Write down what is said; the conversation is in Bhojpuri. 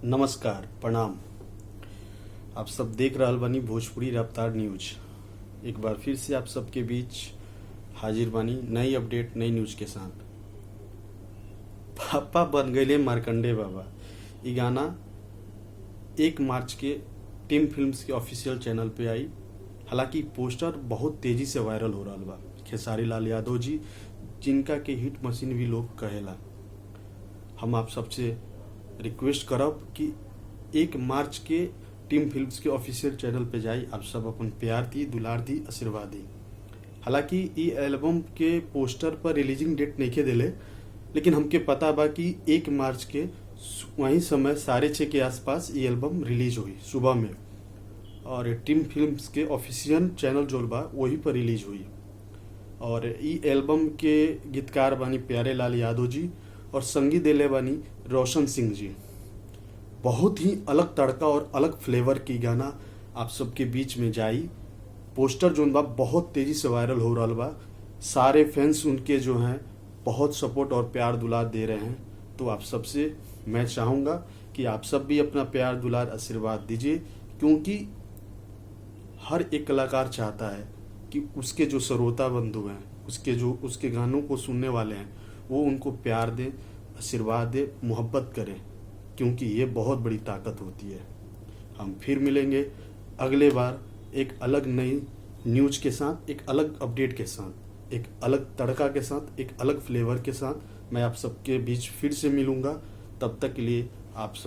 नमस्कार प्रणाम। आप सब देख रहल बानी भोजपुरी रफ्तार न्यूज। एक बार फिर से आप सबके बीच हाजिर बानी नई अपडेट नई न्यूज के साथ। पापा बन गए मार्कंडे बाबा। ये गाना 1 मार्च के टीम फिल्म्स के ऑफिशियल चैनल पे आई। हालांकि पोस्टर बहुत तेजी से वायरल हो रहा बा। खेसारी लाल यादव जी, जिनका के हिट मशीन भी लोग कहेला, हम आप सबसे रिक्वेस्ट करब कि 1 मार्च के टीम फिल्म्स के ऑफिशियल चैनल पे जाई, आप सब अपन प्यार दी, दुलार दी, आशीर्वाद दी। हालांकि ये एल्बम के पोस्टर पर रिलीजिंग डेट नहीं देले, लेकिन हमके पता बा कि 1 मार्च के वही समय 6:30 के आसपास ये एल्बम रिलीज हुई सुबह में, और टीम फिल्म्स के ऑफिशियल चैनल जो बा वही पर रिलीज हुई। और ई एल्बम के गीतकार बानी प्यारे लाल यादव जी और संगीत देले बानी रोशन सिंह जी। बहुत ही अलग तड़का और अलग फ्लेवर की गाना आप सबके बीच में जाई। पोस्टर जो बा बहुत तेजी से वायरल हो रहा बा। सारे फैंस उनके जो हैं बहुत सपोर्ट और प्यार दुलार दे रहे हैं। तो आप सबसे मैं चाहूँगा कि आप सब भी अपना प्यार दुलार आशीर्वाद दीजिए, क्योंकि हर एक कलाकार चाहता है कि उसके जो श्रोता बंधु हैं, उसके गानों को सुनने वाले हैं, वो उनको प्यार दे, आशीर्वाद दे, मोहब्बत करें, क्योंकि ये बहुत बड़ी ताकत होती है। हम फिर मिलेंगे अगले बार एक अलग नई न्यूज के साथ, एक अलग अपडेट के साथ, एक अलग तड़का के साथ, एक अलग फ्लेवर के साथ मैं आप सबके बीच फिर से मिलूंगा। तब तक के लिए आप सब